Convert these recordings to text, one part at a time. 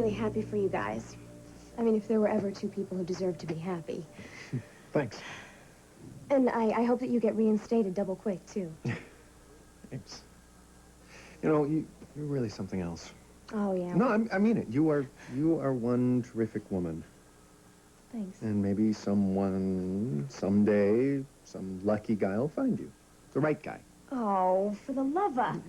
really happy for you guys. I mean, if there were ever two people who deserved to be happy. Thanks. And I hope that you get reinstated double quick, too. Thanks. You know, you're really something else. Oh, yeah. No, I mean it. You are one terrific woman. Thanks. And maybe someone, someday, some lucky guy will find you. The right guy. Oh, for the lover.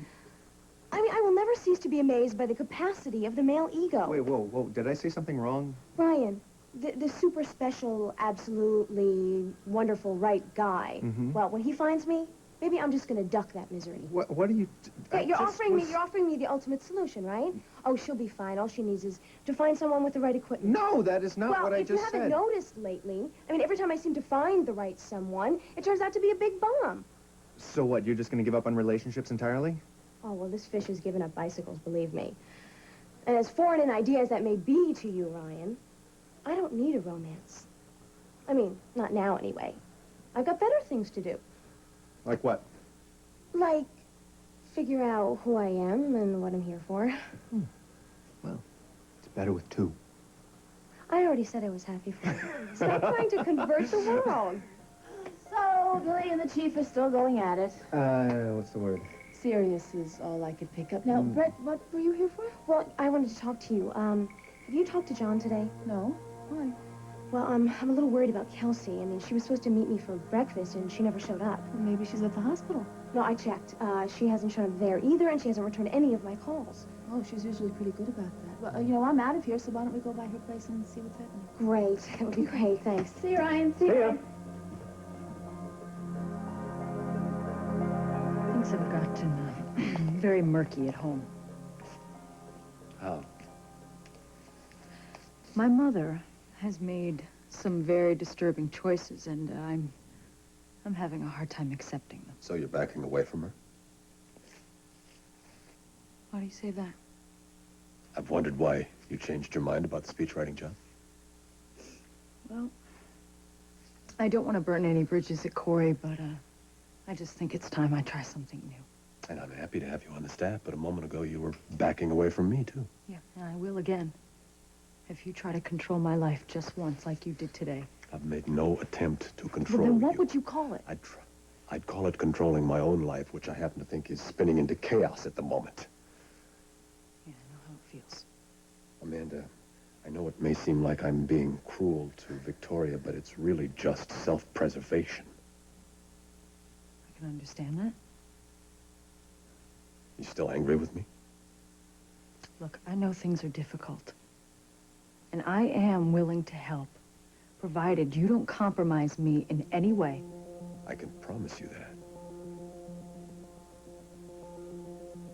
I mean, I will never cease to be amazed by the capacity of the male ego. Wait, whoa. Did I say something wrong? Ryan, the super special, absolutely wonderful right guy. Mm-hmm. Well, when he finds me, maybe I'm just going to duck that misery. What are you... Yeah, you're offering me the ultimate solution, right? Oh, she'll be fine. All she needs is to find someone with the right equipment. No, that is not what I just said. Well, if you haven't noticed lately, I mean, every time I seem to find the right someone, it turns out to be a big bomb. So what, you're just going to give up on relationships entirely? Oh, well, this fish has given up bicycles, believe me. And as foreign an idea as that may be to you, Ryan, I don't need a romance. I mean, not now, anyway. I've got better things to do. Like what? Like, figure out who I am and what I'm here for. Well, it's better with two. I already said I was happy for you. Stop trying to convert the world. So, Billy and the chief are still going at it. What's the word? Serious is all I could pick up. Now, Brett, what were you here for? Well, I wanted to talk to you. Have you talked to John today? No. Why? Well, I'm a little worried about Kelsey. I mean, she was supposed to meet me for breakfast, and she never showed up. Maybe she's at the hospital. No, I checked. She hasn't shown up there either, and she hasn't returned any of my calls. Oh, she's usually pretty good about that. Well, you know, I'm out of here, so why don't we go by her place and see what's happening? Great. That would be great. Thanks. See you, Ryan. See ya. Things have gotten very murky at home. How? My mother has made some very disturbing choices, and I'm having a hard time accepting them. So you're backing away from her? Why do you say that? I've wondered why you changed your mind about the speechwriting job. Well, I don't want to burn any bridges at Cory, but I just think it's time I try something new. And I'm happy to have you on the staff, but a moment ago you were backing away from me, too. Yeah, and I will again. If you try to control my life just once, like you did today. I've made no attempt to control Well, then what you. would you call it? I'd call it controlling my own life, which I happen to think is spinning into chaos at the moment. Yeah, I know how it feels. Amanda, I know it may seem like I'm being cruel to Victoria, but it's really just self-preservation. I can understand that. You still angry with me? Look, I know things are difficult. And I am willing to help, provided you don't compromise me in any way. I can promise you that.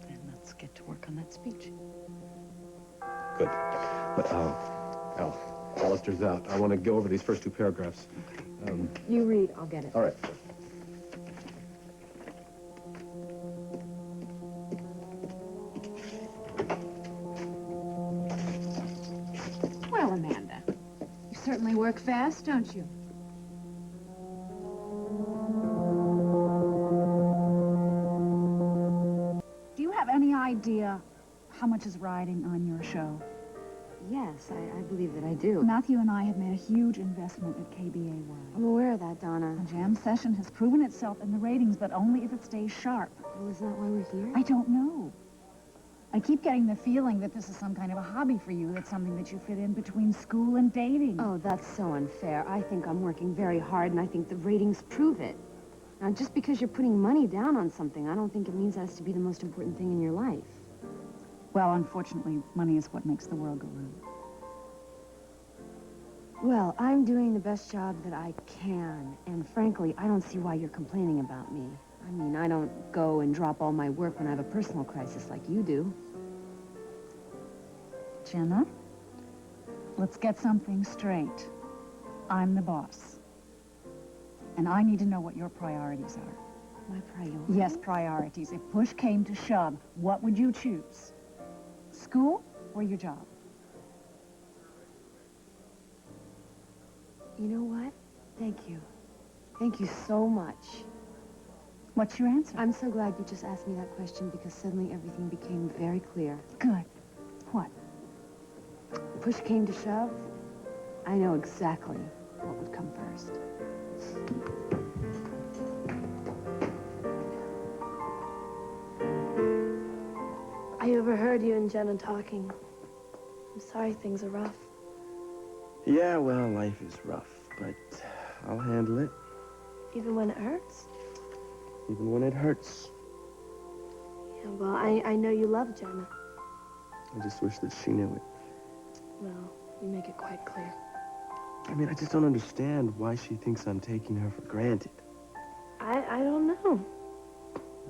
Then let's get to work on that speech. Good. But, Alistair's out. I want to go over these first two paragraphs. Okay. You read, I'll get it. All right. Well, Amanda, you certainly work fast, don't you? Do you have any idea how much is riding on your show? Yes, I believe that I do. Matthew and I have made a huge investment at KBAY. I'm aware of that, Donna. The jam session has proven itself in the ratings, but only if it stays sharp. Well, is that why we're here? I don't know. I keep getting the feeling that this is some kind of a hobby for you, that's something that you fit in between school and dating. Oh, that's so unfair. I think I'm working very hard, and I think the ratings prove it. Now, just because you're putting money down on something, I don't think it means that has to be the most important thing in your life. Well, unfortunately, money is what makes the world go round. Well, I'm doing the best job that I can, and frankly, I don't see why you're complaining about me. I mean, I don't go and drop all my work when I have a personal crisis like you do. Jenna, let's get something straight. I'm the boss. And I need to know what your priorities are. My priorities? Yes, priorities. If push came to shove, what would you choose? School or your job? You know what? Thank you. Thank you so much. What's your answer? I'm so glad you just asked me that question because suddenly everything became very clear. Good. What? push came to shove, I know exactly what would come first. I overheard you and Jenna talking. I'm sorry things are rough. Yeah, well, life is rough, but I'll handle it. Even when it hurts? Even when it hurts. Yeah, well, I know you love Jenna. I just wish that she knew it. Well, you make it quite clear. I mean, I just don't understand why she thinks I'm taking her for granted. I don't know.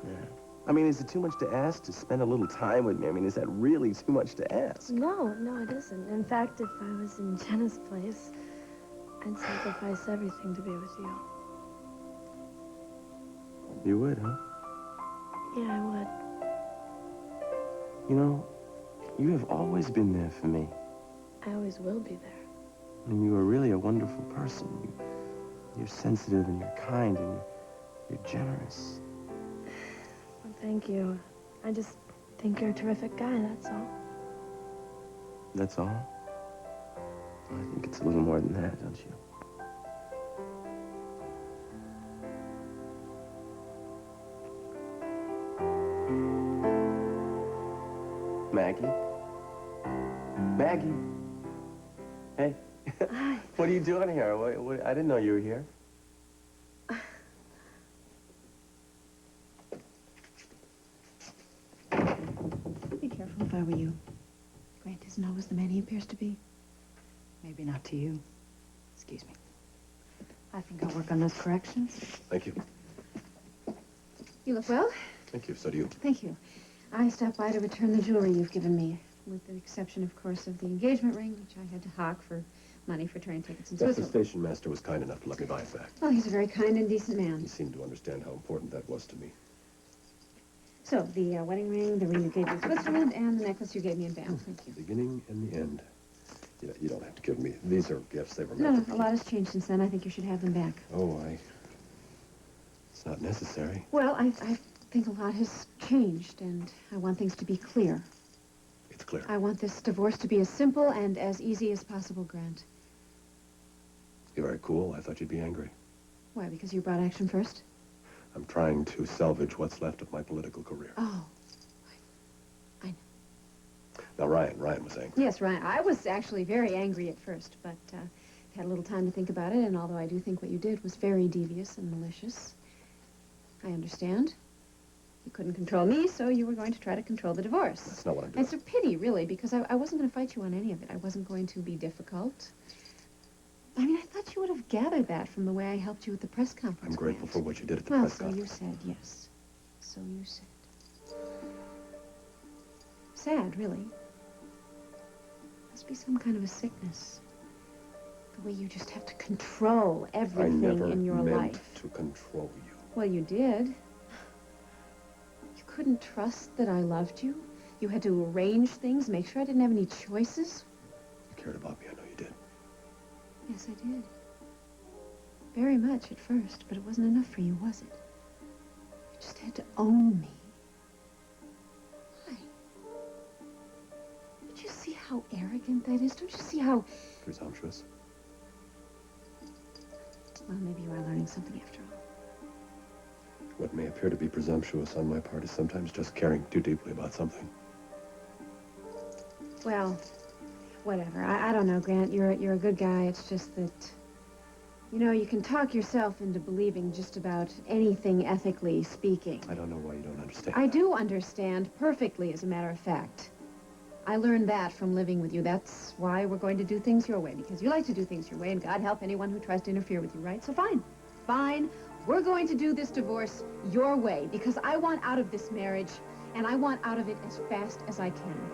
Yeah. I mean, is it too much to ask to spend a little time with me? I mean, is that really too much to ask? No, it isn't. In fact, if I was in Jenna's place, I'd sacrifice everything to be with you. You would, huh? Yeah, I would. You know, you have always been there for me. I always will be there. And you are really a wonderful person. You're sensitive and you're kind and you're generous. Well, thank you. I just think you're a terrific guy, that's all. That's all? I think it's a little more than that, don't you? Maggie? Maggie? Hey. Hi. What are you doing here? I didn't know you were here. Be careful if I were you. Grant isn't always the man he appears to be. Maybe not to you. Excuse me. I think I'll work on those corrections. Thank you. You look well. Thank you. So do you. Thank you. I stopped by to return the jewelry you've given me, with the exception, of course, of the engagement ring, which I had to hawk for money for train tickets in Yes, the Switzerland. station master was kind enough to let me buy it back. Well, he's a very kind and decent man. He seemed to understand how important that was to me. So, the wedding ring, the ring you gave me in Switzerland, and the necklace you gave me in Banff. Thank you. Beginning and the end. You don't have to give me. These are gifts. They were No, meant a lot has changed since then. I think you should have them back. It's not necessary. Well, I think a lot has changed, and I want things to be clear. It's clear. I want this divorce to be as simple and as easy as possible, Grant. You're very cool. I thought you'd be angry. Why, because you brought action first? I'm trying to salvage what's left of my political career. Oh. I know. Now, Ryan was angry. Yes, Ryan. I was actually very angry at first, but had a little time to think about it, and although I do think what you did was very devious and malicious, I understand. You couldn't control me, so you were going to try to control the divorce. That's not what I'm doing. It's a pity, really, because I wasn't going to fight you on any of it. I wasn't going to be difficult. I mean, I thought you would have gathered that from the way I helped you at the press conference. I'm grateful for what you did at the Well, press so conference. you said, yes. So you said. Sad, really. Must be some kind of a sickness. The way you just have to control I everything never in your meant life. to control you. Well, you did. You couldn't trust that I loved you. You had to arrange things, make sure I didn't have any choices. You cared about me. I know you did. Yes, I did. Very much at first, but it wasn't enough for you, was it? You just had to own me. Why? Don't you see how arrogant that is? Don't you see how... Presumptuous. Well, maybe you are learning something after all. What may appear to be presumptuous on my part is sometimes just caring too deeply about something. Well, whatever. I don't know, Grant. You're a good guy. It's just that, you know, you can talk yourself into believing just about anything ethically speaking. I don't know why you don't understand. I do understand perfectly, as a matter of fact. I learned that from living with you. That's why we're going to do things your way, because you like to do things your way, and God help anyone who tries to interfere with you, right? So fine. Fine. We're going to do this divorce your way, because I want out of this marriage, and I want out of it as fast as I can.